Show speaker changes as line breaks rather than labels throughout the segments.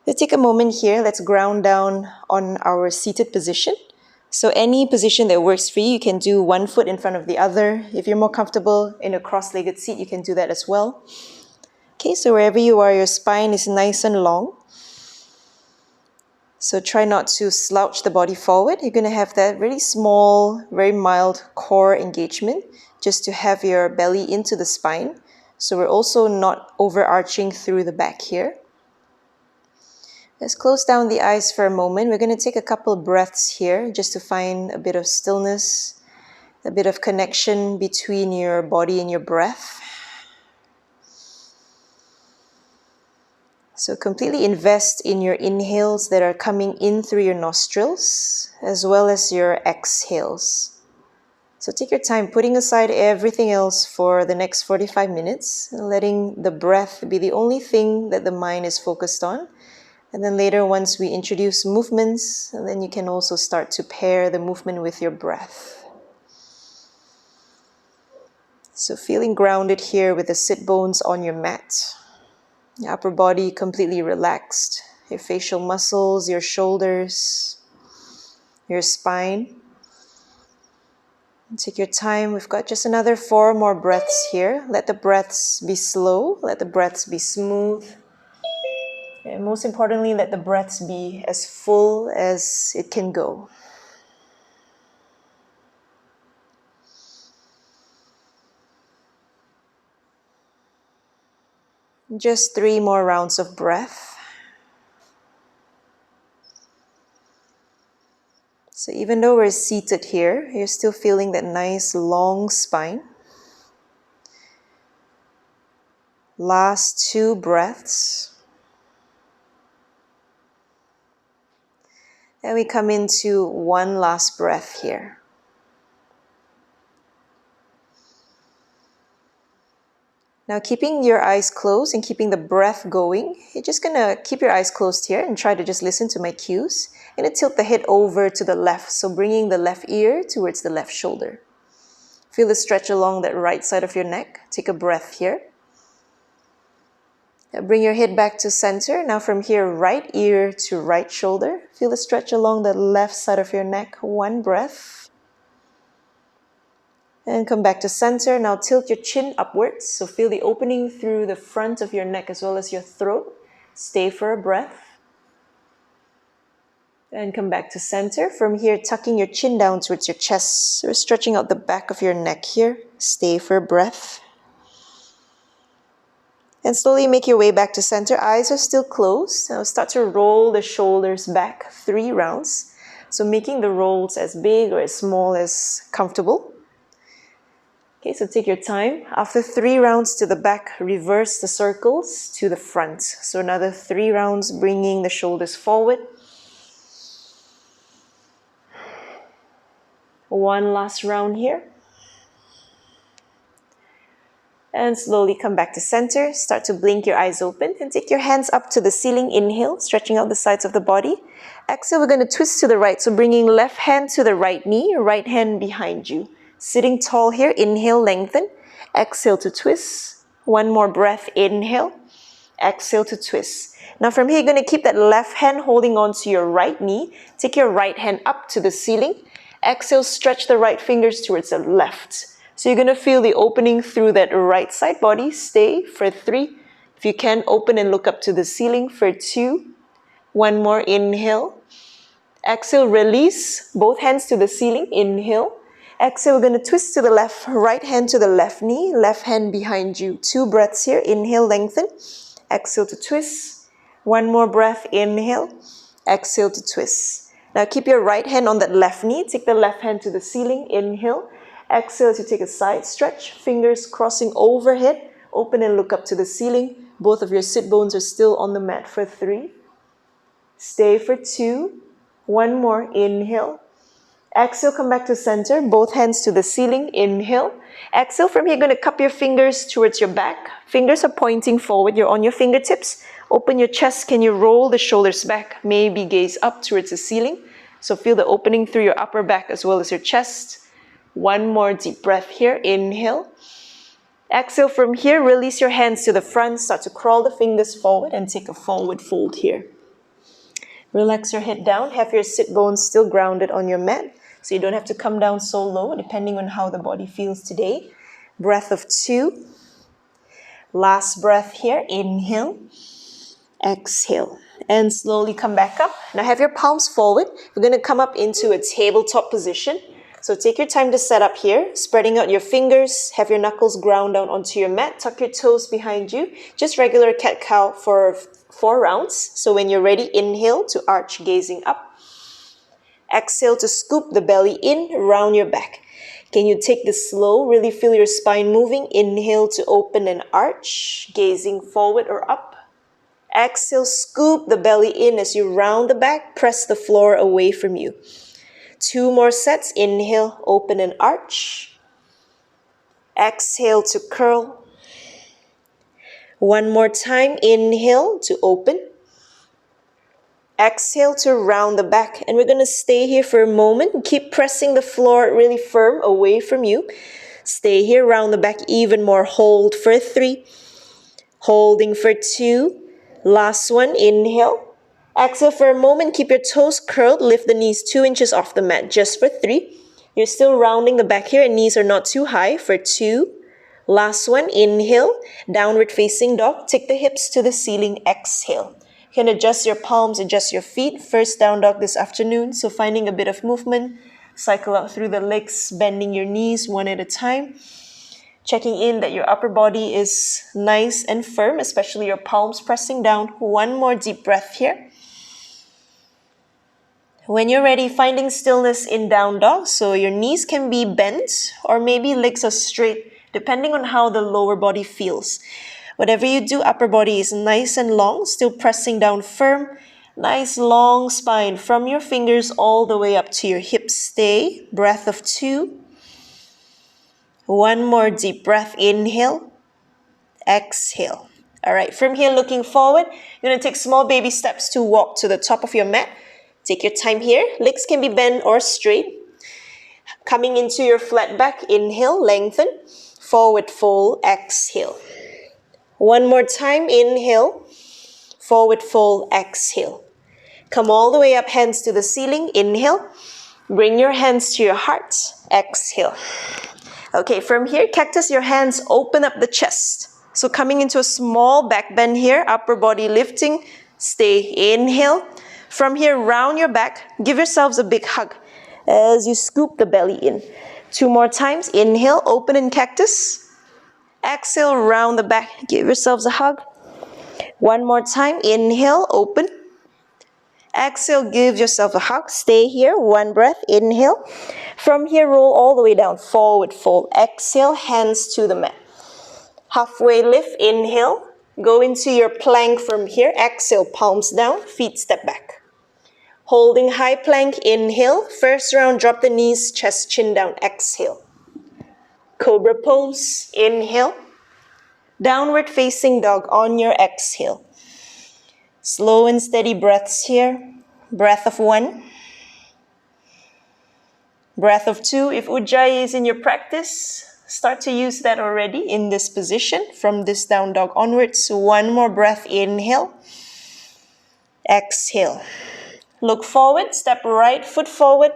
Let's take a moment here. Let's ground down on our seated position. So any position that works for you, you can do one foot in front of the other. If you're more comfortable in a cross-legged seat, you can do that as well. Okay, so wherever you are, your spine is nice and long. So try not to slouch the body forward. You're going to have that really small, very mild core engagement just to have your belly into the spine. So we're also not overarching through the back here. Let's close down the eyes for a moment. We're going to take a couple breaths here just to find a bit of stillness, a bit of connection between your body and your breath. So completely invest in your inhales that are coming in through your nostrils, as well as your exhales. So take your time putting aside everything else for the next 45 minutes, letting the breath be the only thing that the mind is focused on. And then later, once we introduce movements, and then you can also start to pair the movement with your breath. So feeling grounded here with the sit bones on your mat. Your upper body completely relaxed. Your facial muscles, your shoulders, your spine. And take your time. We've got just another 4 more breaths here. Let the breaths be slow. Let the breaths be smooth. And most importantly, let the breaths be as full as it can go. Just 3 more rounds of breath. So even though we're seated here, you're still feeling that nice long spine. Last 2 breaths. And we come into one last breath here. Now keeping your eyes closed and keeping the breath going, you're just going to keep your eyes closed here and try to just listen to my cues. I'm going to tilt the head over to the left, so bringing the left ear towards the left shoulder. Feel the stretch along that right side of your neck. Take a breath here. Now bring your head back to center. Now from here, right ear to right shoulder. Feel the stretch along the left side of your neck. One breath. And come back to center. Now tilt your chin upwards. So feel the opening through the front of your neck as well as your throat. Stay for a breath. And come back to center. From here, tucking your chin down towards your chest. So stretching out the back of your neck here. Stay for a breath. And slowly make your way back to center. Eyes are still closed. Now start to roll the shoulders back 3 rounds. So making the rolls as big or as small as comfortable. Okay, so take your time. After 3 rounds to the back, reverse the circles to the front. So another 3 rounds, bringing the shoulders forward. One last round here. And slowly come back to center. Start to blink your eyes open and take your hands up to the ceiling. Inhale, stretching out the sides of the body. Exhale, we're going to twist to the right. So bringing left hand to the right knee, right hand behind you. Sitting tall here, inhale, lengthen. Exhale to twist. One more breath, inhale. Exhale to twist. Now from here, you're going to keep that left hand holding on to your right knee. Take your right hand up to the ceiling. Exhale, stretch the right fingers towards the left. So you're going to feel the opening through that right side body. Stay for 3. If you can, open and look up to the ceiling for 2. One more, inhale. Exhale, release. Both hands to the ceiling. Inhale. Exhale, we're going to twist to the left, right hand to the left knee, left hand behind you. 2 breaths here. Inhale, lengthen. Exhale to twist. One more breath. Inhale. Exhale to twist. Now keep your right hand on that left knee. Take the left hand to the ceiling. Inhale. Exhale to take a side stretch. Fingers crossing overhead. Open and look up to the ceiling. Both of your sit bones are still on the mat for 3. Stay for 2. One more. Inhale. Exhale, come back to center. Both hands to the ceiling. Inhale. Exhale, from here, you're going to cup your fingers towards your back. Fingers are pointing forward. You're on your fingertips. Open your chest. Can you roll the shoulders back? Maybe gaze up towards the ceiling. So feel the opening through your upper back as well as your chest. One more deep breath here. Inhale. Exhale, from here, release your hands to the front. Start to crawl the fingers forward and take a forward fold here. Relax your head down. Have your sit bones still grounded on your mat, so you don't have to come down so low, depending on how the body feels today. Breath of 2. Last breath here. Inhale. Exhale. And slowly come back up. Now have your palms forward. We're going to come up into a tabletop position. So take your time to set up here. Spreading out your fingers. Have your knuckles ground down onto your mat. Tuck your toes behind you. Just regular cat-cow for 4 rounds. So when you're ready, inhale to arch, gazing up. Exhale to scoop the belly in, round your back. Can you take this slow? Really feel your spine moving. Inhale to open and arch, gazing forward or up. Exhale, scoop the belly in as you round the back. Press the floor away from you. 2 more sets. Inhale, open and arch. Exhale to curl. 1 more time. Inhale to open. Exhale to round the back. And we're going to stay here for a moment. Keep pressing the floor really firm away from you. Stay here, round the back even more. Hold for 3. Holding for 2. Last one. Inhale. Exhale for a moment. Keep your toes curled. Lift the knees 2 inches off the mat just for 3. You're still rounding the back here and knees are not too high for 2. Last one. Inhale. Downward facing dog. Take the hips to the ceiling. Exhale. You can adjust your palms, adjust your feet. First down dog this afternoon. So finding a bit of movement. Cycle out through the legs, bending your knees one at a time. Checking in that your upper body is nice and firm, especially your palms pressing down. 1 more deep breath here. When you're ready, finding stillness in down dog. So your knees can be bent or maybe legs are straight, depending on how the lower body feels. Whatever you do, upper body is nice and long, still pressing down firm. Nice long spine from your fingers all the way up to your hips. Stay. Breath of 2. 1 more deep breath. Inhale. Exhale. All right, from here looking forward, you're going to take small baby steps to walk to the top of your mat. Take your time here. Legs can be bent or straight. Coming into your flat back. Inhale, lengthen. Forward fold. Exhale. 1 more time. Inhale. Forward fold. Exhale. Come all the way up, hands to the ceiling. Inhale. Bring your hands to your heart. Exhale. Okay, from here, cactus your hands, open up the chest. So coming into a small back bend here, upper body lifting. Stay. Inhale. From here, round your back. Give yourselves a big hug as you scoop the belly in. 2 more times. Inhale, open in cactus. Exhale, round the back. Give yourselves a hug. 1 more time. Inhale, open. Exhale, give yourself a hug. Stay here. 1 breath. Inhale. From here, roll all the way down. Forward fold. Exhale, hands to the mat. Halfway lift. Inhale. Go into your plank from here. Exhale, palms down. Feet step back. Holding high plank. Inhale. First round, drop the knees. Chest, chin down. Exhale. Cobra pose. Inhale. Downward facing dog on your exhale. Slow and steady breaths here. Breath of 1. Breath of 2. If Ujjayi is in your practice, start to use that already in this position from this down dog onwards. 1 more breath. Inhale. Exhale. Look forward. Step right foot forward.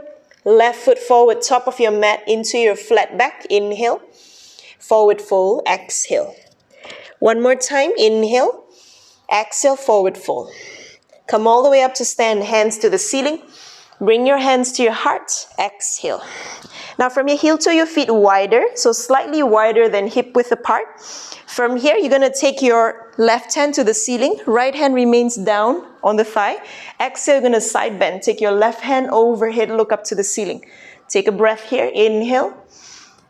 Left foot forward. Top of your mat into your flat back. Inhale. Forward fold. Exhale. 1 more time. Inhale. Exhale. Forward fold. Come all the way up to stand. Hands to the ceiling. Bring your hands to your heart. Exhale. Now from your heel to your feet wider. So slightly wider than hip width apart. From here, you're going to take your left hand to the ceiling. Right hand remains down on the thigh. Exhale, you're going to side bend. Take your left hand overhead. Look up to the ceiling. Take a breath here. Inhale.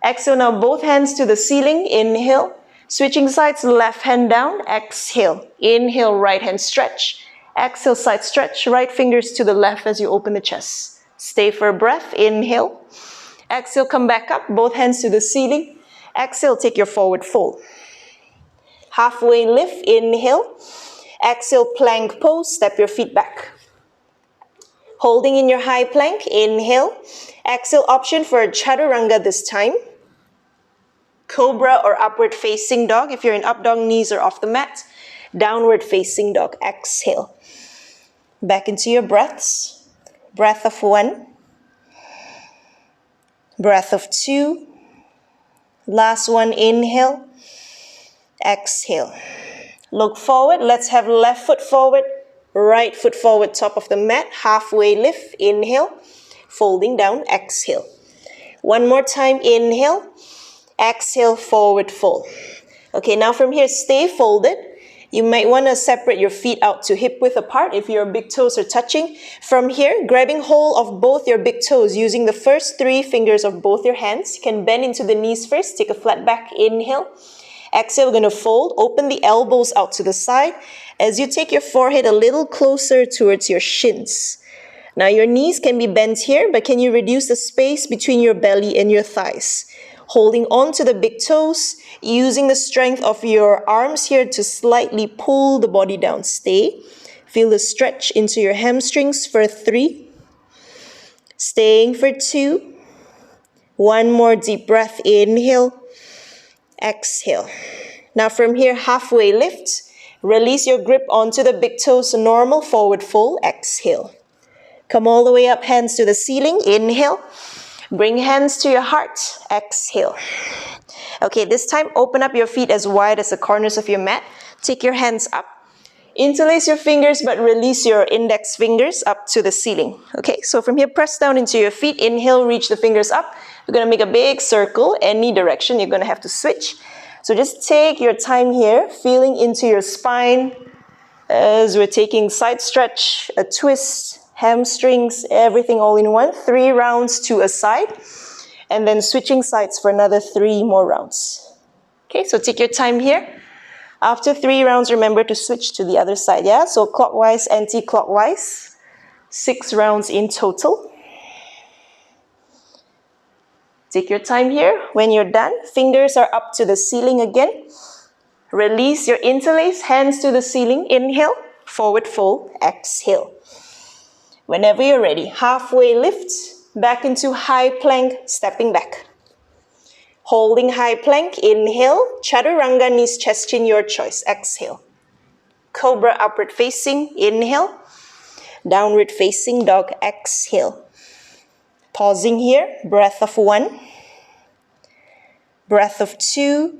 Exhale. Now both hands to the ceiling. Inhale. Switching sides, left hand down. Exhale. Inhale, right hand stretch. Exhale, side stretch. Right fingers to the left as you open the chest. Stay for a breath. Inhale. Exhale, come back up. Both hands to the ceiling. Exhale, take your forward fold. Halfway lift. Inhale. Exhale, plank pose. Step your feet back. Holding in your high plank. Inhale. Exhale, option for a chaturanga this time. Cobra or upward facing dog. If you're in up dog, knees are off the mat. Downward facing dog. Exhale. Back into your breaths. Breath of 1. Breath of 2. Last one, inhale. Exhale. Look forward. Let's have left foot forward, right foot forward, top of the mat. Halfway lift. Inhale. Folding down. Exhale. One more time. Inhale. Exhale. Forward fold. Okay, now from here, stay folded. You might want to separate your feet out to hip width apart if your big toes are touching. From here, grabbing hold of both your big toes using the first 3 fingers of both your hands. You can bend into the knees first. Take a flat back. Inhale. Exhale, we're going to fold. Open the elbows out to the side as you take your forehead a little closer towards your shins. Now your knees can be bent here, but can you reduce the space between your belly and your thighs? Holding on to the big toes, using the strength of your arms here to slightly pull the body down. Stay. Feel the stretch into your hamstrings for 3. Staying for 2. One more deep breath. Inhale. Exhale. Now from here, halfway lift. Release your grip onto the big toes. Normal forward fold. Exhale. Come all the way up, hands to the ceiling. Inhale. Bring hands to your heart. Exhale. Okay, this time open up your feet as wide as the corners of your mat. Take your hands up. Interlace your fingers but release your index fingers up to the ceiling. Okay, so from here, press down into your feet. Inhale, reach the fingers up. We're going to make a big circle. Any direction, you're going to have to switch. So just take your time here, feeling into your spine as we're taking side stretch, a twist, hamstrings, everything all in one. 3 rounds to a side. And then switching sides for another 3 more rounds. Okay, so take your time here. After 3 rounds, remember to switch to the other side, yeah? So clockwise, anti-clockwise. 6 rounds in total. Take your time here. When you're done, fingers are up to the ceiling again. Release your interlace, hands to the ceiling. Inhale, forward fold, exhale. Whenever you're ready, halfway lift, back into high plank, stepping back. Holding high plank, inhale, chaturanga, knees, chest, chin, your choice, exhale. Cobra, upward facing, inhale. Downward facing dog, exhale. Pausing here, breath of 1. Breath of 2.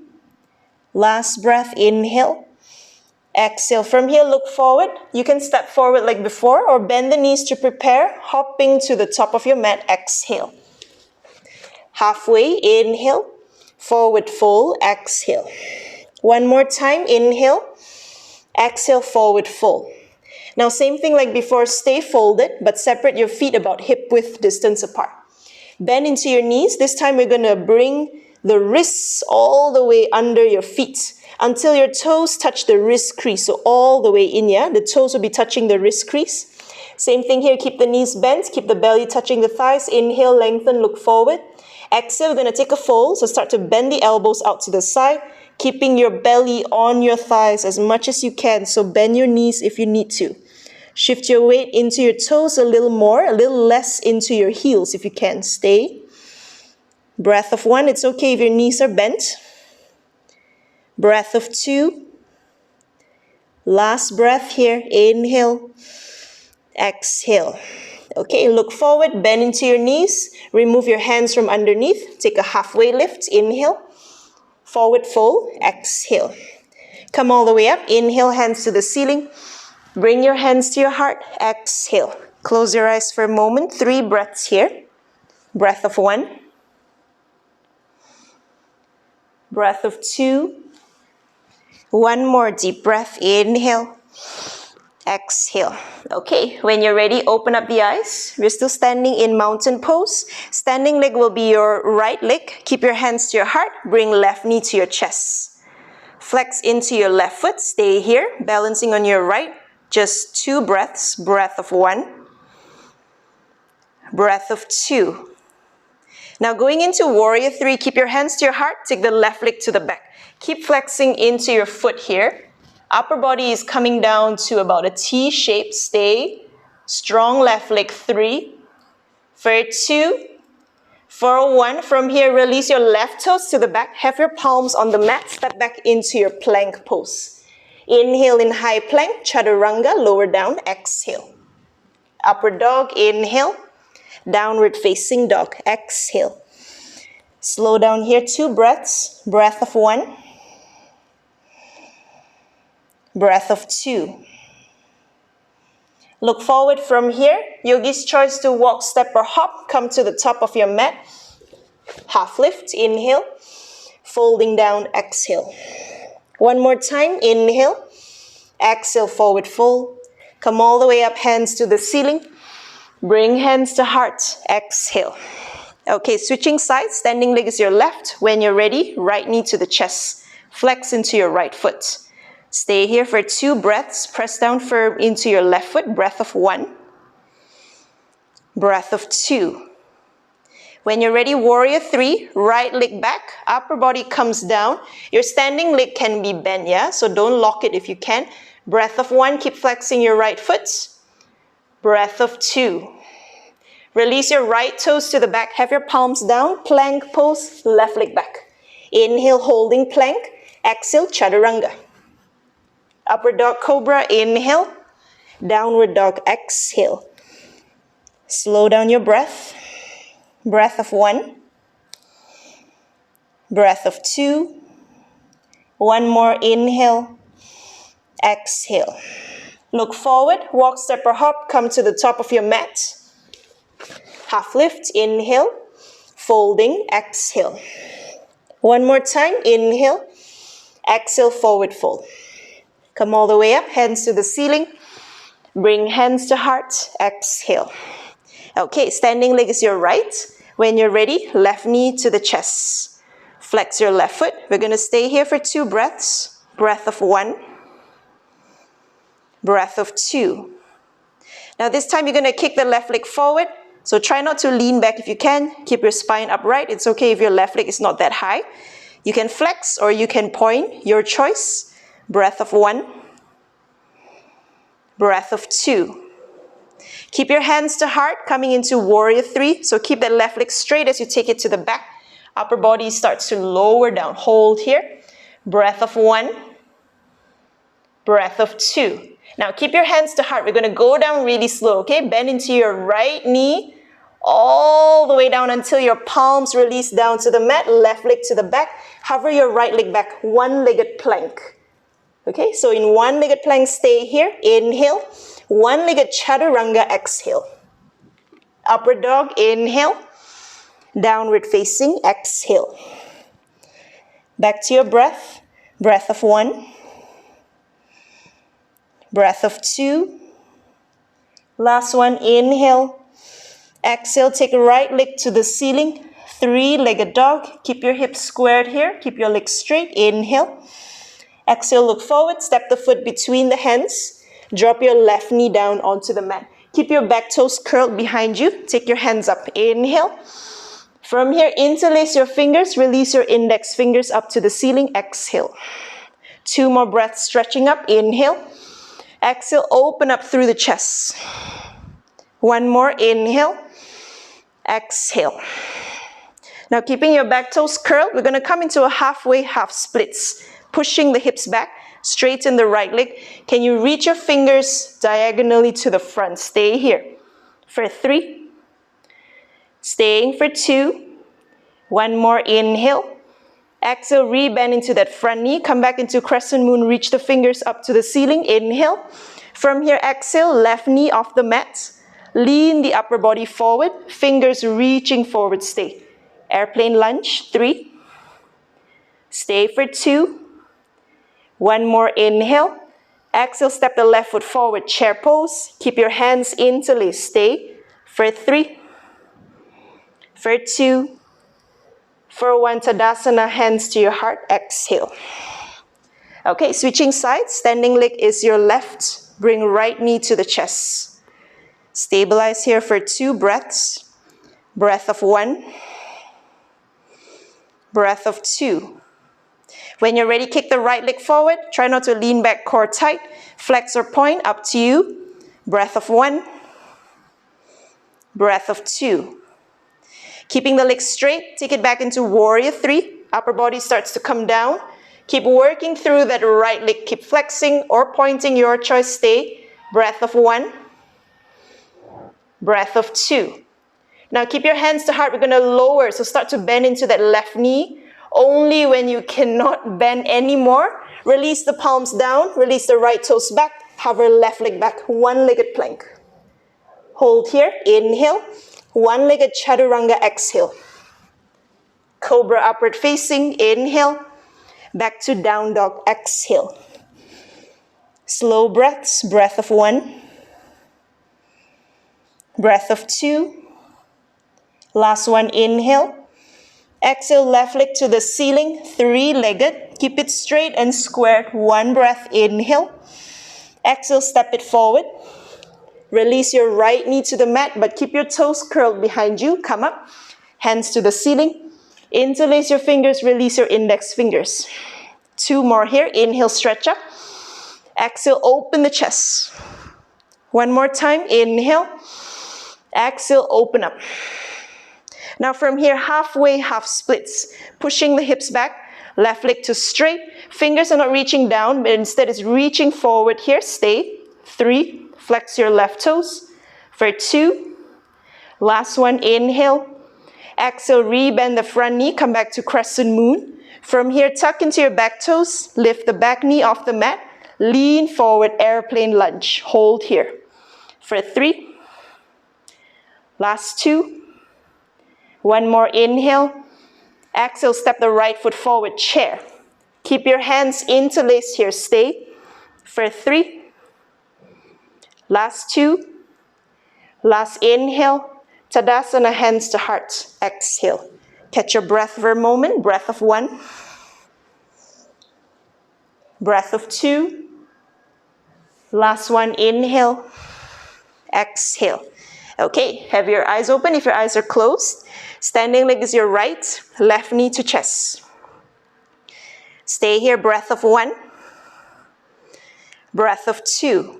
Last breath, inhale. Exhale. From here, look forward. You can step forward like before or bend the knees to prepare, hopping to the top of your mat, exhale. Halfway, inhale. Forward fold, exhale. One more time, inhale. Exhale, forward fold. Now, same thing like before, stay folded, but separate your feet about hip width distance apart. Bend into your knees. This time, we're going to bring the wrists all the way under your feet until your toes touch the wrist crease. So all the way in, yeah? The toes will be touching the wrist crease. Same thing here. Keep the knees bent. Keep the belly touching the thighs. Inhale, lengthen, look forward. Exhale, we're going to take a fold. So start to bend the elbows out to the side, keeping your belly on your thighs as much as you can. So bend your knees if you need to. Shift your weight into your toes a little more, a little less into your heels if you can. Stay. Breath of 1. It's okay if your knees are bent. Breath of 2. Last breath here. Inhale. Exhale. Okay, look forward, bend into your knees. Remove your hands from underneath. Take a halfway lift. Inhale. Forward fold. Exhale. Come all the way up. Inhale, hands to the ceiling. Bring your hands to your heart. Exhale. Close your eyes for a moment. 3 breaths here. Breath of 1. Breath of 2. One more deep breath. Inhale. Exhale. Okay, when you're ready, open up the eyes. We're still standing in mountain pose. Standing leg will be your right leg. Keep your hands to your heart. Bring left knee to your chest. Flex into your left foot. Stay here, balancing on your right. Just 2 breaths. Breath of 1. Breath of 2. Now going into warrior 3, keep your hands to your heart. Take the left leg to the back. Keep flexing into your foot here. Upper body is coming down to about a T shape. Stay. Strong left leg. 3. For 2. For 1. From here, release your left toes to the back. Have your palms on the mat. Step back into your plank pose. Inhale in high plank. Chaturanga. Lower down. Exhale. Upward dog, inhale. Downward facing dog, exhale. Slow down here, 2 breaths. Breath of 1. Breath of 2. Look forward from here. Yogi's choice to walk, step, or hop. Come to the top of your mat. Half lift, inhale. Folding down, exhale. One more time, inhale. Exhale, forward fold. Come all the way up, hands to the ceiling. Bring hands to heart, exhale. Okay, switching sides. Standing leg is your left. When you're ready, right knee to the chest. Flex into your right foot. Stay here for 2 breaths. Press down firm into your left foot. Breath of 1. Breath of 2. When you're ready, warrior 3. Right leg back. Upper body comes down. Your standing leg can be bent, yeah? So don't lock it if you can. Breath of 1. Keep flexing your right foot. Breath of 2. Release your right toes to the back. Have your palms down. Plank pose. Left leg back. Inhale, holding plank. Exhale, chaturanga. Upward dog cobra, inhale. Downward dog, exhale. Slow down your breath. Breath of 1. Breath of 2. One more, inhale. Exhale. Look forward, walk, step, or hop. Come to the top of your mat. Half lift, inhale. Folding, exhale. One more time, inhale. Exhale, forward fold. Come all the way up, hands to the ceiling. Bring hands to heart, exhale. Okay, standing leg is your right. When you're ready, left knee to the chest. Flex your left foot. We're going to stay here for 2 breaths. Breath of 1. Breath of 2. Now this time you're going to kick the left leg forward. So try not to lean back if you can. Keep your spine upright. It's okay if your left leg is not that high. You can flex or you can point, your choice. Breath of 1. Breath of 2. Keep your hands to heart, coming into warrior 3. So keep that left leg straight as you take it to the back. Upper body starts to lower down. Hold here. Breath of 1. Breath of 2. Now keep your hands to heart. We're going to go down really slow, okay? Bend into your right knee all the way down until your palms release down to the mat. Left leg to the back. Hover your right leg back. One-legged plank. Okay, so in one-legged plank, stay here. Inhale. One-legged chaturanga, exhale. Upward dog, inhale. Downward facing, exhale. Back to your breath. Breath of 1. Breath of 2. Last one, inhale. Exhale, take right leg to the ceiling. 3-legged dog. Keep your hips squared here. Keep your legs straight. Inhale. Exhale, look forward. Step the foot between the hands. Drop your left knee down onto the mat. Keep your back toes curled behind you. Take your hands up. Inhale. From here, interlace your fingers. Release your index fingers up to the ceiling. Exhale. 2 more breaths, stretching up. Inhale. Exhale, open up through the chest. 1 more. Inhale. Exhale. Now, keeping your back toes curled, we're going to come into a halfway half splits. Pushing the hips back, straighten the right leg. Can you reach your fingers diagonally to the front? Stay here for 3. Staying for 2. 1 more, inhale. Exhale, rebend into that front knee. Come back into crescent moon. Reach the fingers up to the ceiling. Inhale. From here, exhale, left knee off the mat. Lean the upper body forward. Fingers reaching forward. Stay. Airplane lunge. 3. Stay for 2. 1 more, inhale. Exhale, step the left foot forward. Chair pose. Keep your hands interlaced. Stay for 3. For 2. For 1, Tadasana, hands to your heart. Exhale. Okay, switching sides. Standing leg is your left. Bring right knee to the chest. Stabilize here for 2 breaths. Breath of 1. Breath of 2. When you're ready, kick the right leg forward. Try not to lean back, core tight. Flex or point, up to you. Breath of 1. Breath of 2. Keeping the legs straight, take it back into warrior 3. Upper body starts to come down. Keep working through that right leg. Keep flexing or pointing, your choice. Stay. Breath of 1. breath of 2. Now keep your hands to heart. We're going to lower, so start to bend into that left knee. Only when you cannot bend anymore, release the palms down, release the right toes back, hover left leg back, one-legged plank. Hold here, inhale, one-legged chaturanga, exhale. Cobra upward facing, inhale, back to down dog, exhale. Slow breaths, breath of 1, breath of 2, last one, inhale. Exhale, left leg to the ceiling, 3-legged. Keep it straight and squared. One breath, inhale. Exhale, step it forward. Release your right knee to the mat, but keep your toes curled behind you. Come up, hands to the ceiling. Interlace your fingers, release your index fingers. 2 more here. Inhale, stretch up. Exhale, open the chest. One more time. Inhale. Exhale, open up. Now from here, halfway, half splits. Pushing the hips back, left leg to straight. Fingers are not reaching down, but instead it's reaching forward here. Stay. 3, flex your left toes. For 2, last one, inhale. Exhale, rebend the front knee, come back to crescent moon. From here, tuck into your back toes, lift the back knee off the mat, lean forward, airplane lunge. Hold here. For 3, last 2, one more, inhale. Exhale, step the right foot forward, chair. Keep your hands interlaced here, stay. For 3, last 2, last inhale. Tadasana, hands to heart, exhale. Catch your breath for a moment, breath of 1, breath of 2, last one, inhale, exhale. Okay, have your eyes open if your eyes are closed. Standing leg is your right, left knee to chest. Stay here, breath of 1, breath of 2.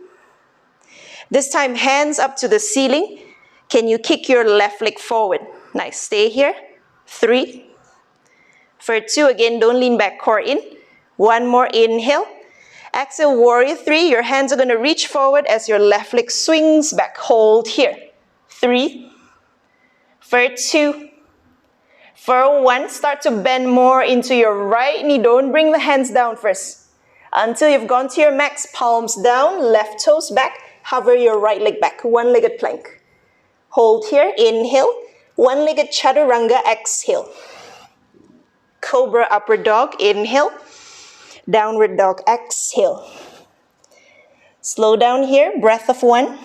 This time, hands up to the ceiling. Can you kick your left leg forward? Nice, stay here. 3. For 2, again, don't lean back, core in. 1 more, inhale. Exhale, warrior 3. Your hands are gonna reach forward as your left leg swings back. Hold here. 3. For 2. For 1, start to bend more into your right knee. Don't bring the hands down first. Until you've gone to your max, palms down, left toes back, hover your right leg back, one-legged plank. Hold here, inhale, one-legged chaturanga, exhale. Cobra upward dog, inhale, downward dog, exhale. Slow down here, breath of 1,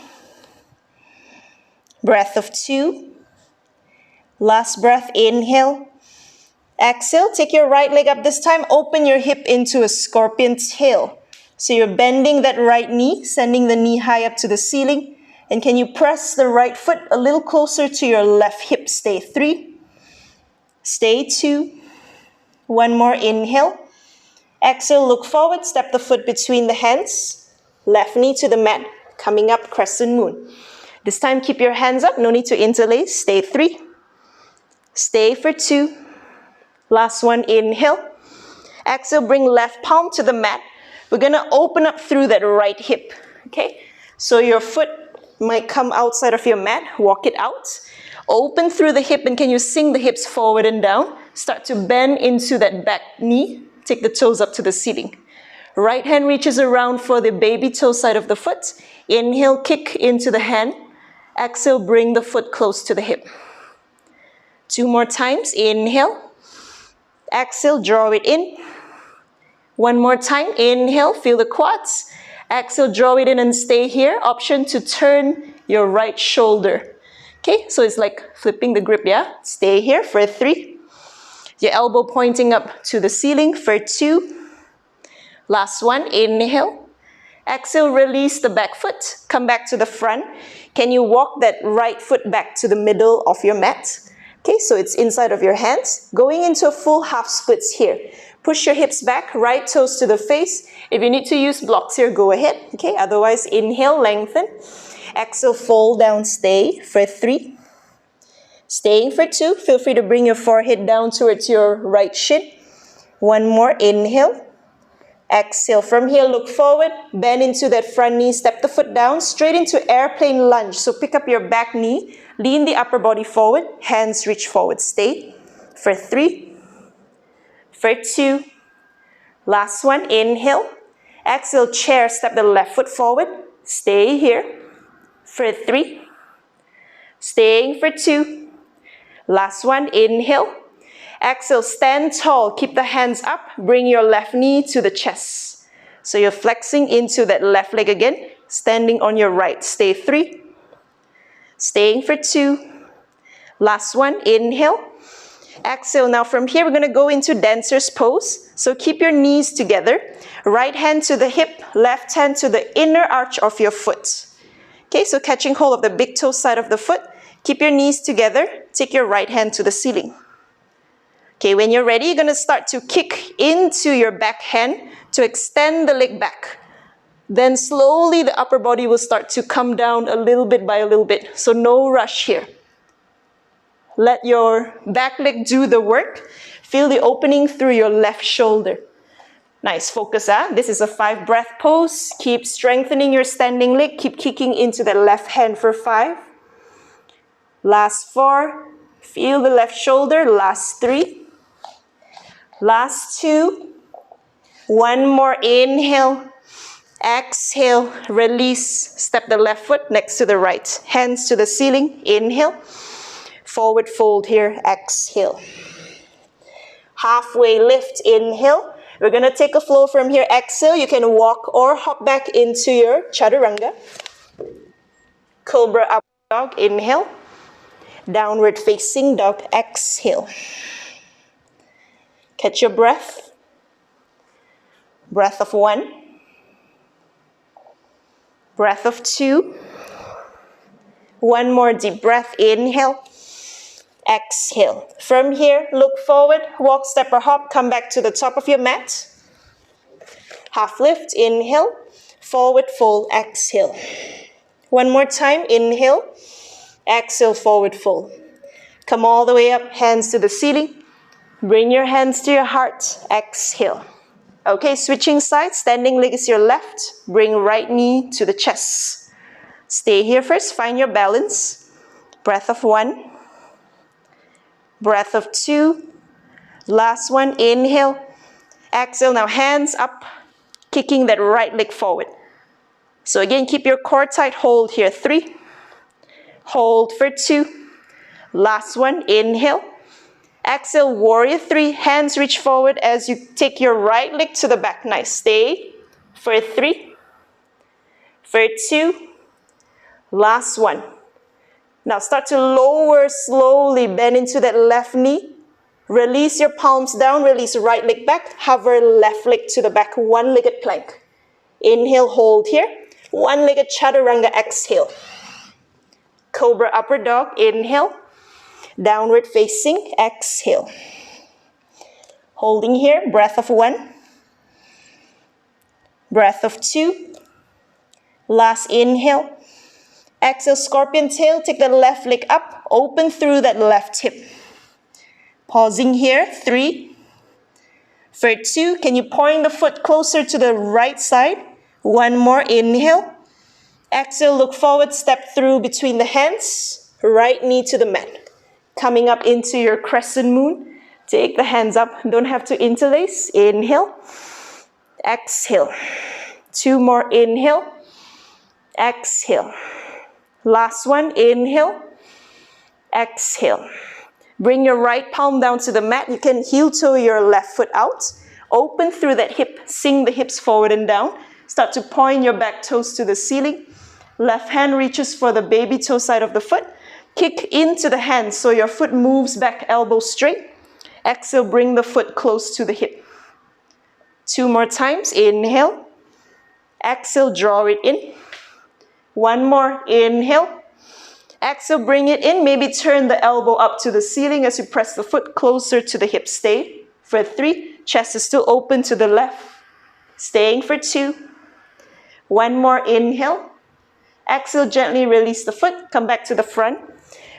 breath of 2, last breath, inhale. Exhale, take your right leg up this time, open your hip into a scorpion tail. So you're bending that right knee, sending the knee high up to the ceiling. And can you press the right foot a little closer to your left hip? Stay 3, stay 2, 1 more, inhale. Exhale, look forward, step the foot between the hands, left knee to the mat, coming up, crescent moon. This time, keep your hands up, no need to interlace. Stay 3, stay for 2, last one, inhale. Exhale, bring left palm to the mat. We're gonna open up through that right hip, okay? So your foot might come outside of your mat, walk it out. Open through the hip, and can you sink the hips forward and down? Start to bend into that back knee. Take the toes up to the ceiling. Right hand reaches around for the baby toe side of the foot. Inhale, kick into the hand. Exhale, bring the foot close to the hip. 2 more times, inhale. Exhale, draw it in. 1 more time, inhale, feel the quads. Exhale, draw it in and stay here. Option to turn your right shoulder. Okay, so it's like flipping the grip, yeah? Stay here for 3. Your elbow pointing up to the ceiling for 2. Last one, inhale. Exhale, release the back foot. Come back to the front. Can you walk that right foot back to the middle of your mat? Okay, so it's inside of your hands. Going into a full half splits here. Push your hips back, right toes to the face. If you need to use blocks here, go ahead. Okay, otherwise inhale, lengthen. Exhale, fold down, stay for 3. Staying for 2. Feel free to bring your forehead down towards your right shin. 1 more, inhale. Exhale. From here, look forward, bend into that front knee, step the foot down, straight into airplane lunge. So pick up your back knee, lean the upper body forward, hands reach forward. Stay for 3, for 2. Last one, inhale. Exhale, chair, step the left foot forward. Stay here for 3. Staying for 2. Last one, inhale. Exhale, stand tall. Keep the hands up. Bring your left knee to the chest. So you're flexing into that left leg again. Standing on your right. Stay 3. Staying for 2. Last one, inhale. Exhale. Now from here, we're going to go into dancer's pose. So keep your knees together. Right hand to the hip. Left hand to the inner arch of your foot. Okay, so catching hold of the big toe side of the foot. Keep your knees together. Take your right hand to the ceiling. Okay, when you're ready, you're going to start to kick into your back hand to extend the leg back. Then slowly the upper body will start to come down a little bit by a little bit. So no rush here. Let your back leg do the work. Feel the opening through your left shoulder. Nice, focus. This is a 5 breath pose. Keep strengthening your standing leg. Keep kicking into the left hand for 5. Last 4. Feel the left shoulder. Last 3. Last 2. One more. Inhale. Exhale. Release. Step the left foot next to the right. Hands to the ceiling. Inhale. Forward fold here. Exhale. Halfway lift. Inhale. We're going to take a flow from here. Exhale. You can walk or hop back into your chaturanga. Cobra up dog. Inhale. Downward facing dog. Exhale. Catch your breath. Breath of 1. Breath of 2. One more deep breath. Inhale. Exhale. From here, look forward, walk, step or hop, come back to the top of your mat. Half lift, inhale, forward fold, exhale. One more time, inhale, exhale, forward fold. Come all the way up, hands to the ceiling. Bring your hands to your heart, exhale. Okay, switching sides, standing leg is your left. Bring right knee to the chest. Stay here first, find your balance. Breath of 1. Breath of 2. Last one, inhale. Exhale, now hands up, kicking that right leg forward. So again, keep your core tight, hold here, 3. Hold for 2. Last one, inhale. Exhale, warrior 3, hands reach forward as you take your right leg to the back. Nice, stay for 3. For 2. Last one. Now start to lower slowly, bend into that left knee. Release your palms down, release right leg back. Hover left leg to the back, one-legged plank. Inhale, hold here. One-legged chaturanga, exhale. Cobra upper dog, inhale. Downward facing, exhale. Holding here, breath of 1. Breath of 2. Last inhale. Exhale, scorpion tail, take the left leg up, open through that left hip. Pausing here, 3. For 2, can you point the foot closer to the right side? One more, inhale. Exhale, look forward, step through between the hands, right knee to the mat. Coming up into your crescent moon, take the hands up, don't have to interlace. Inhale, exhale. 2 more, inhale, exhale. Last one, inhale, exhale. Bring your right palm down to the mat. You can heel toe your left foot out. Open through that hip, sink the hips forward and down. Start to point your back toes to the ceiling. Left hand reaches for the baby toe side of the foot. Kick into the hand so your foot moves back, elbow straight. Exhale, bring the foot close to the hip. 2 more times, inhale. Exhale, draw it in. One more, inhale. Exhale, bring it in. Maybe turn the elbow up to the ceiling as you press the foot closer to the hip. Stay for 3. Chest is still open to the left. Staying for 2. One more, inhale. Exhale, gently release the foot. Come back to the front.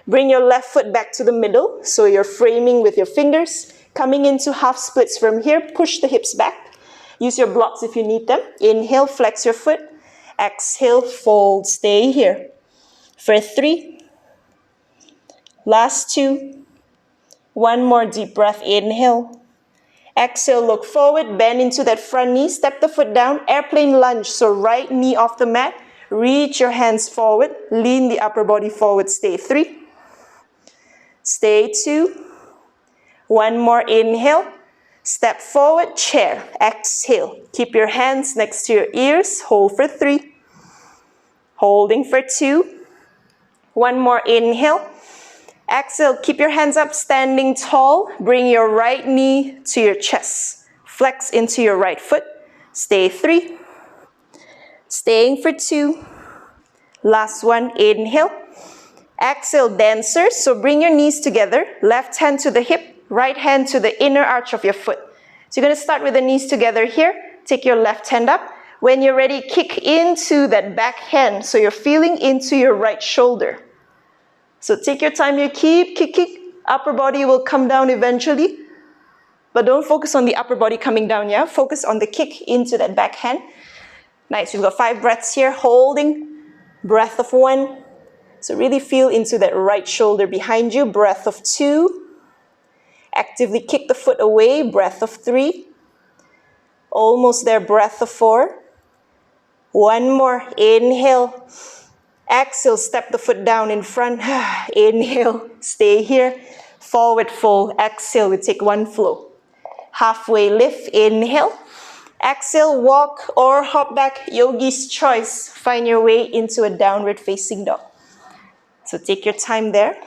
Bring your left foot back to the middle. So you're framing with your fingers. Coming into half splits from here. Push the hips back. Use your blocks if you need them. Inhale, flex your foot. Exhale, fold, stay here. For 3. Last 2. One more deep breath, inhale. Exhale, look forward, bend into that front knee, step the foot down, airplane lunge. So right knee off the mat, reach your hands forward, lean the upper body forward, stay 3. Stay 2. One more, inhale. Step forward, chair, exhale. Keep your hands next to your ears, hold for 3. Holding for 2. One more, inhale. Exhale, keep your hands up, standing tall. Bring your right knee to your chest. Flex into your right foot. Stay 3. Staying for 2. Last one, inhale. Exhale, dancers. So bring your knees together. Left hand to the hip, right hand to the inner arch of your foot. So you're going to start with the knees together here. Take your left hand up. When you're ready, kick into that back hand. So you're feeling into your right shoulder. So take your time, you keep, kick. Upper body will come down eventually. But don't focus on the upper body coming down, yeah? Focus on the kick into that back hand. Nice, we've got 5 breaths here, holding. Breath of 1. So really feel into that right shoulder behind you. Breath of 2. Actively kick the foot away. Breath of 3. Almost there, breath of 4. One more, inhale. Exhale, step the foot down in front. Inhale, stay here. Forward fold, exhale, we take one flow. Halfway lift, inhale. Exhale, walk or hop back, yogi's choice. Find your way into a downward facing dog. So take your time there.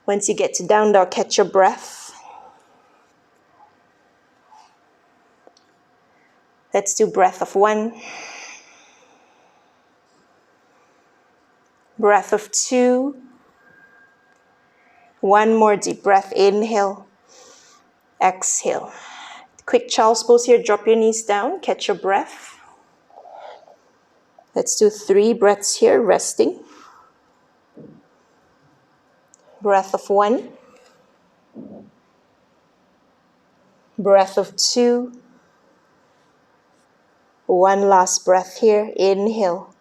Once you get to down dog, catch your breath. Let's do breath of 1. Breath of 2. One more deep breath, inhale. Exhale. Quick child's pose here, drop your knees down, catch your breath. Let's do 3 breaths here, resting. Breath of 1. Breath of 2. One last breath here, inhale.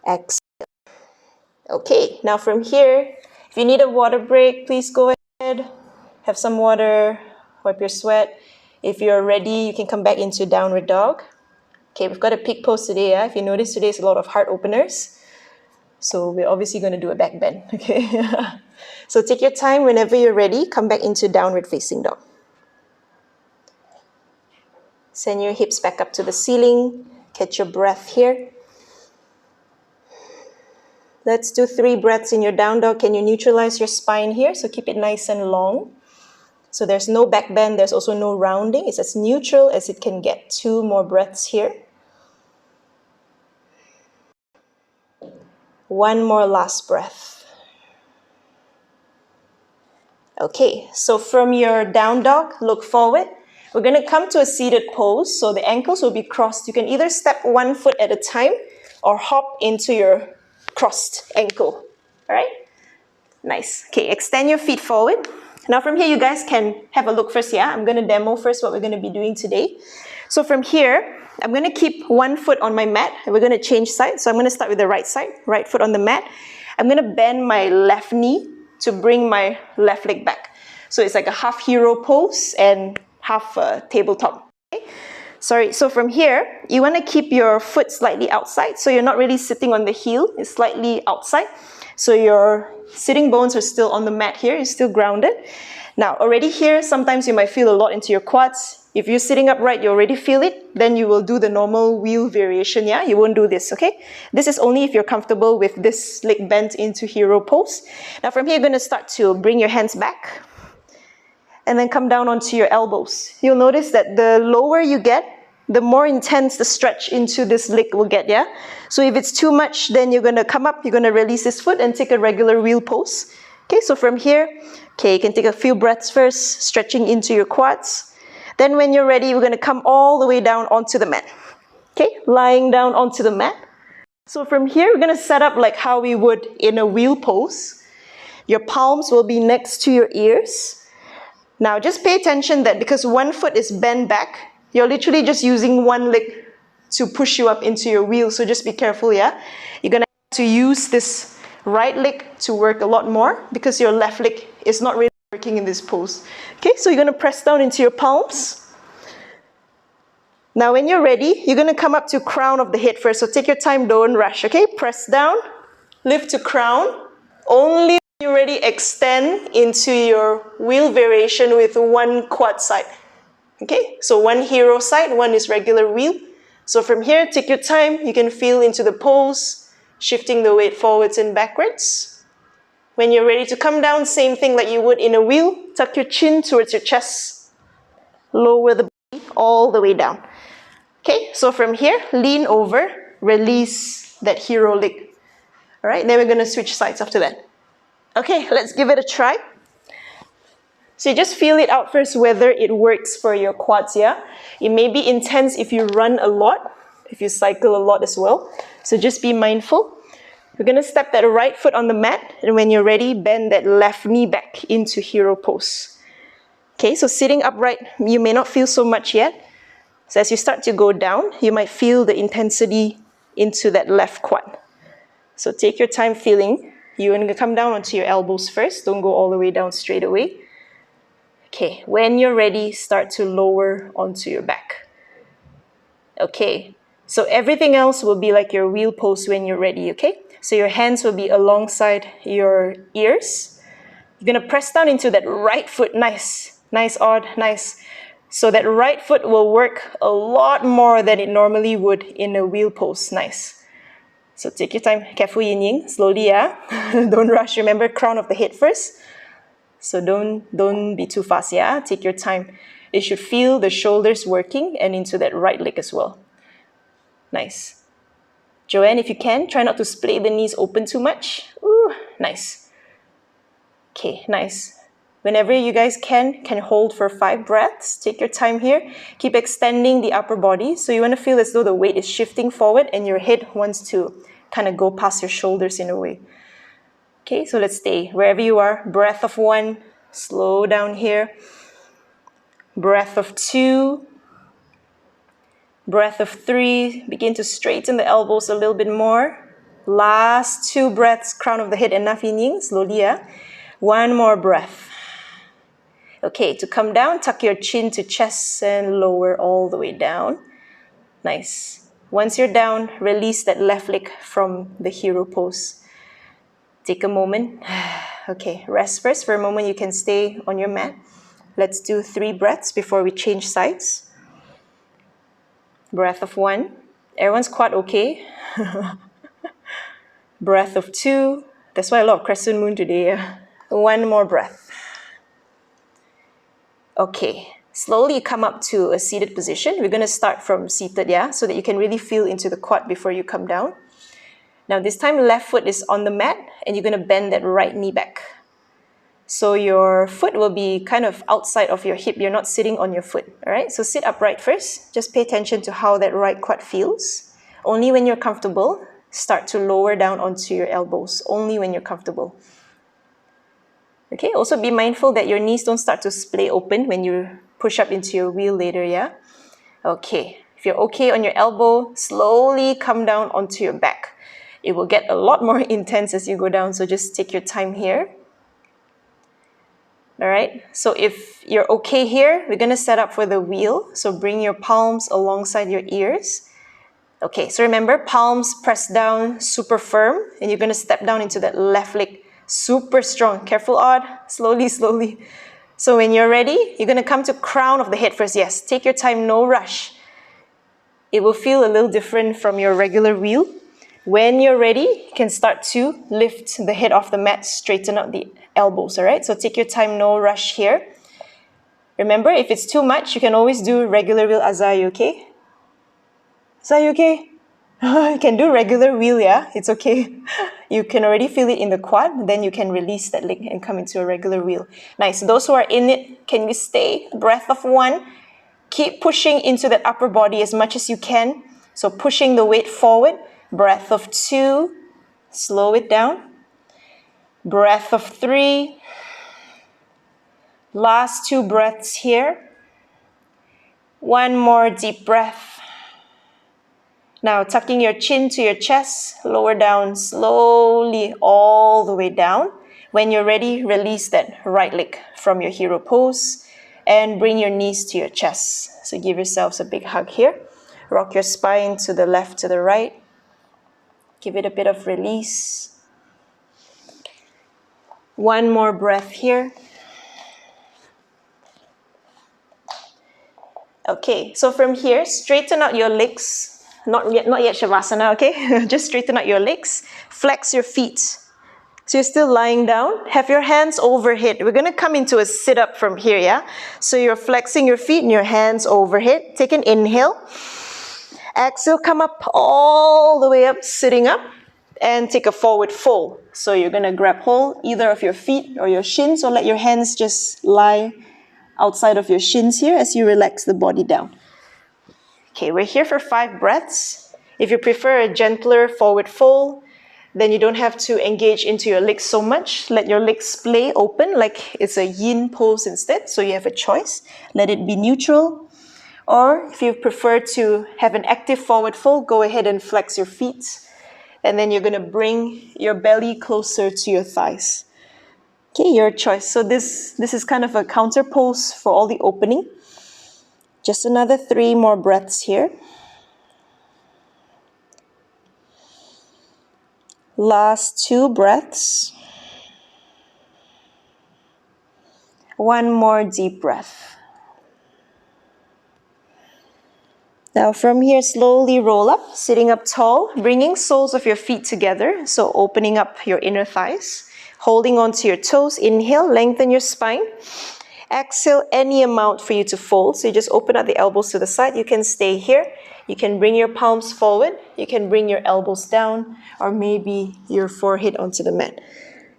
Exhale. Okay, now from here, if you need a water break, please go ahead. Have some water, wipe your sweat. If you're ready, you can come back into downward dog. Okay, we've got a pig pose today. If you notice, today's a lot of heart openers. So we're obviously going to do a back bend. Okay. So take your time. Whenever you're ready, come back into downward facing dog. Send your hips back up to the ceiling. Catch your breath here. Let's do 3 breaths in your down dog. Can you neutralize your spine here? So keep it nice and long. So there's no back bend. There's also no rounding. It's as neutral as it can get. 2 more breaths here. One more last breath. Okay, so from your down dog, look forward. We're going to come to a seated pose. So the ankles will be crossed. You can either step 1 foot at a time or hop into your crossed ankle. All right? Nice. Okay, extend your feet forward. Now from here, you guys can have a look first. Yeah, I'm going to demo first what we're going to be doing today. So from here, I'm going to keep 1 foot on my mat and we're going to change sides. So I'm going to start with the right side, right foot on the mat. I'm going to bend my left knee to bring my left leg back. So it's like a half hero pose and half tabletop. Okay? Sorry, so from here, you want to keep your foot slightly outside. So you're not really sitting on the heel, it's slightly outside. So your sitting bones are still on the mat here, you're still grounded. Now, already here, sometimes you might feel a lot into your quads. If you're sitting upright, you already feel it, then you will do the normal wheel variation, yeah? You won't do this, okay? This is only if you're comfortable with this leg bent into hero pose. Now from here, you're going to start to bring your hands back and then come down onto your elbows. You'll notice that the lower you get, the more intense the stretch into this leg will get, yeah? So if it's too much, then you're going to come up, you're going to release this foot and take a regular wheel pose. Okay, so from here, okay, you can take a few breaths first, stretching into your quads. Then when you're ready, we're going to come all the way down onto the mat. Okay, lying down onto the mat. So from here, we're going to set up like how we would in a wheel pose. Your palms will be next to your ears. Now just pay attention that because one foot is bent back, you're literally just using one leg to push you up into your wheel. So just be careful, yeah? You're gonna have to use this right leg to work a lot more because your left leg is not really working in this pose. Okay, so you're gonna press down into your palms. Now when you're ready, you're gonna come up to crown of the head first. So take your time, don't rush, okay? Press down, lift to crown. Only when you're ready, extend into your wheel variation with one quad side. Okay, so one hero side, one is regular wheel. So from here, take your time. You can feel into the pose, shifting the weight forwards and backwards. When you're ready to come down, same thing like you would in a wheel. Tuck your chin towards your chest. Lower the body all the way down. Okay, so from here, lean over, release that hero leg. All right, then we're going to switch sides after that. Okay, let's give it a try. So you just feel it out first whether it works for your quads, yeah? It may be intense if you run a lot, if you cycle a lot as well. So just be mindful. We're going to step that right foot on the mat, and when you're ready, bend that left knee back into hero pose. Okay, so sitting upright, you may not feel so much yet. So as you start to go down, you might feel the intensity into that left quad. So take your time feeling. You're going to come down onto your elbows first. Don't go all the way down straight away. Okay, when you're ready, start to lower onto your back. Okay, so everything else will be like your wheel pose when you're ready, okay? So your hands will be alongside your ears. You're going to press down into that right foot. Nice, nice, odd, nice. So that right foot will work a lot more than it normally would in a wheel pose. Nice. So take your time. Careful, yin yin. Slowly, yeah? Don't rush. Remember, crown of the head first. So don't be too fast, yeah? Take your time. You should feel the shoulders working and into that right leg as well. Nice. Joanne, if you can, try not to splay the knees open too much. Ooh, nice. Okay, nice. Whenever you guys can hold for 5 breaths. Take your time here. Keep extending the upper body. So you want to feel as though the weight is shifting forward and your head wants to kind of go past your shoulders in a way. Okay, so let's stay wherever you are. Breath of 1, slow down here. Breath of 2. Breath of 3, begin to straighten the elbows a little bit more. Last 2 breaths, crown of the head, enough yin yin, slowly, yeah. 1 more breath. Okay, to come down, tuck your chin to chest and lower all the way down. Nice. Once you're down, release that left leg from the hero pose. Take a moment. Okay, rest first. For a moment, you can stay on your mat. Let's do 3 breaths before we change sides. Breath of 1. Everyone's quite okay. Breath of 2. That's why a lot of crescent moon today. 1 more breath. Okay, slowly come up to a seated position. We're going to start from seated, yeah, so that you can really feel into the quad before you come down. Now this time, left foot is on the mat, and you're going to bend that right knee back. So your foot will be kind of outside of your hip. You're not sitting on your foot, all right? So sit upright first. Just pay attention to how that right quad feels. Only when you're comfortable, start to lower down onto your elbows. Only when you're comfortable. Okay, also be mindful that your knees don't start to splay open when you push up into your wheel later, yeah? Okay, if you're okay on your elbow, slowly come down onto your back. It will get a lot more intense as you go down, so just take your time here. All right, so if you're okay here, we're going to set up for the wheel. So bring your palms alongside your ears. Okay, so remember, palms press down super firm, and you're going to step down into that left leg super strong. Careful, odd. Slowly, slowly. So when you're ready, you're going to come to crown of the head first. Yes, take your time, no rush. It will feel a little different from your regular wheel. When you're ready, you can start to lift the head off the mat, straighten out the elbows, all right? So take your time, no rush here. Remember, if it's too much, you can always do regular wheel. Azar, you okay? Azar, you okay? You can do regular wheel, yeah? It's okay. You can already feel it in the quad, then you can release that leg and come into a regular wheel. Nice. Those who are in it, can you stay? Breath of 1. Keep pushing into that upper body as much as you can. So pushing the weight forward. Breath of 2. Slow it down. Breath of 3. Last 2 breaths here. One more deep breath. Now tucking your chin to your chest, lower down slowly all the way down. When you're ready, release that right leg from your hero pose and bring your knees to your chest. So give yourselves a big hug here. Rock your spine to the left, to the right. Give it a bit of release. One more breath here. Okay, so from here, straighten out your legs. Not yet Savasana, okay? Just straighten out your legs. Flex your feet. So you're still lying down. Have your hands overhead. We're going to come into a sit-up from here, yeah? So you're flexing your feet and your hands overhead. Take an inhale. Exhale, come up all the way up, sitting up. And take a forward fold. So you're going to grab hold either of your feet or your shins, or let your hands just lie outside of your shins here as you relax the body down. Okay, we're here for 5 breaths. If you prefer a gentler forward fold, then you don't have to engage into your legs so much. Let your legs splay open like it's a yin pose instead, so you have a choice. Let it be neutral. Or if you prefer to have an active forward fold, go ahead and flex your feet. And then you're going to bring your belly closer to your thighs. Okay, your choice. So this is kind of a counter pose for all the opening. Just another 3 more breaths here. Last 2 breaths. One more deep breath. Now from here, slowly roll up, sitting up tall, bringing soles of your feet together. So opening up your inner thighs, holding onto your toes. Inhale, lengthen your spine. Exhale, any amount for you to fold. So you just open up the elbows to the side. You can stay here. You can bring your palms forward. You can bring your elbows down, or maybe your forehead onto the mat.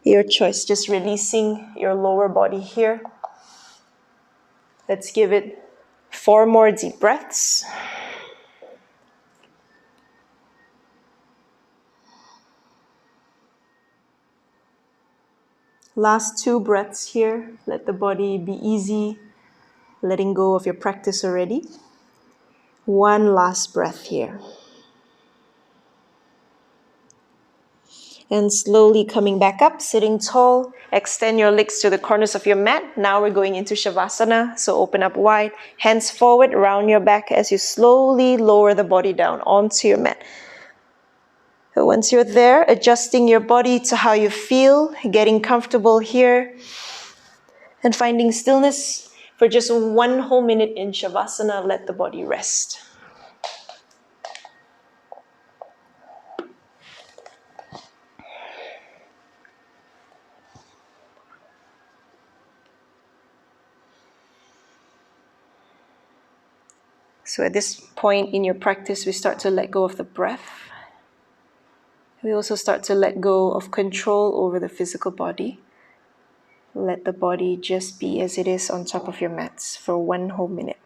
Your choice, just releasing your lower body here. Let's give it 4 more deep breaths. Last 2 breaths here. Let the body be easy, letting go of your practice already. One last breath here. And slowly coming back up, sitting tall. Extend your legs to the corners of your mat. Now we're going into Savasana. So open up wide, hands forward, round your back as you slowly lower the body down onto your mat. So once you're there, adjusting your body to how you feel, getting comfortable here, and finding stillness for just 1 whole minute in Shavasana. Let the body rest. So at this point in your practice, we start to let go of the breath. We also start to let go of control over the physical body. Let the body just be as it is on top of your mats for 1 whole minute.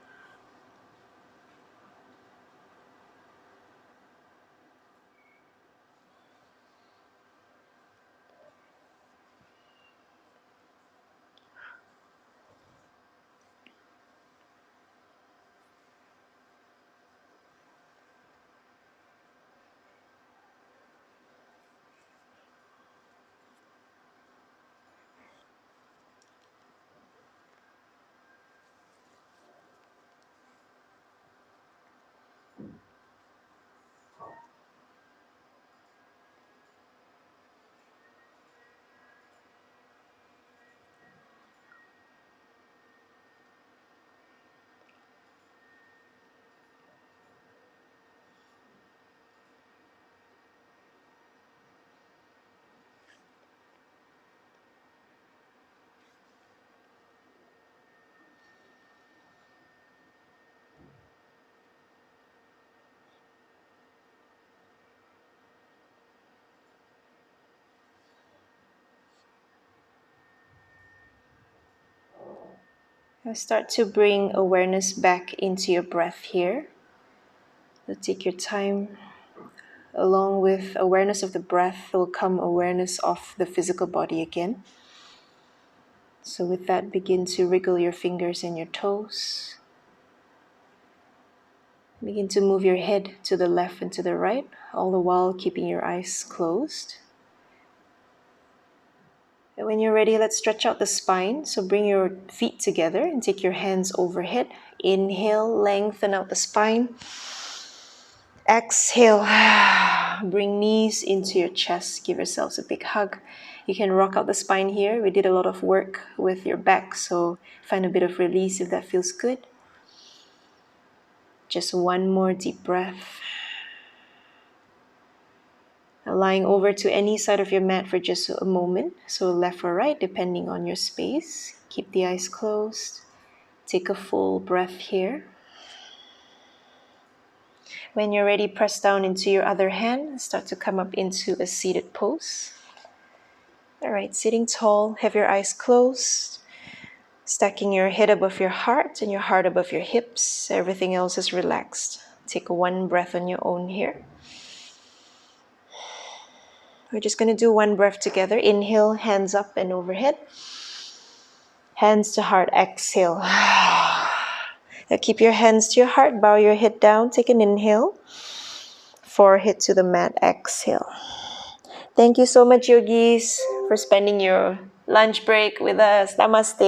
Now start to bring awareness back into your breath here. So take your time. Along with awareness of the breath will come awareness of the physical body again. So with that, begin to wriggle your fingers and your toes. Begin to move your head to the left and to the right, all the while keeping your eyes closed. And when you're ready, let's stretch out the spine. So bring your feet together and take your hands overhead. Inhale, lengthen out the spine. Exhale, bring knees into your chest. Give yourselves a big hug. You can rock out the spine here. We did a lot of work with your back, so find a bit of release if that feels good. Just one more deep breath. Lying over to any side of your mat for just a moment, so left or right depending on your space. Keep the eyes closed. Take a full breath here. When you're ready, press down into your other hand. Start to come up into a seated pose. All right, sitting tall, have your eyes closed. Stacking your head above your heart and your heart above your hips. Everything else is relaxed. Take one breath on your own here. We're just going to do one breath together. Inhale, hands up and overhead. Hands to heart, exhale. Now keep your hands to your heart, bow your head down, take an inhale. Forehead to the mat, exhale. Thank you so much, yogis, for spending your lunch break with us. Namaste.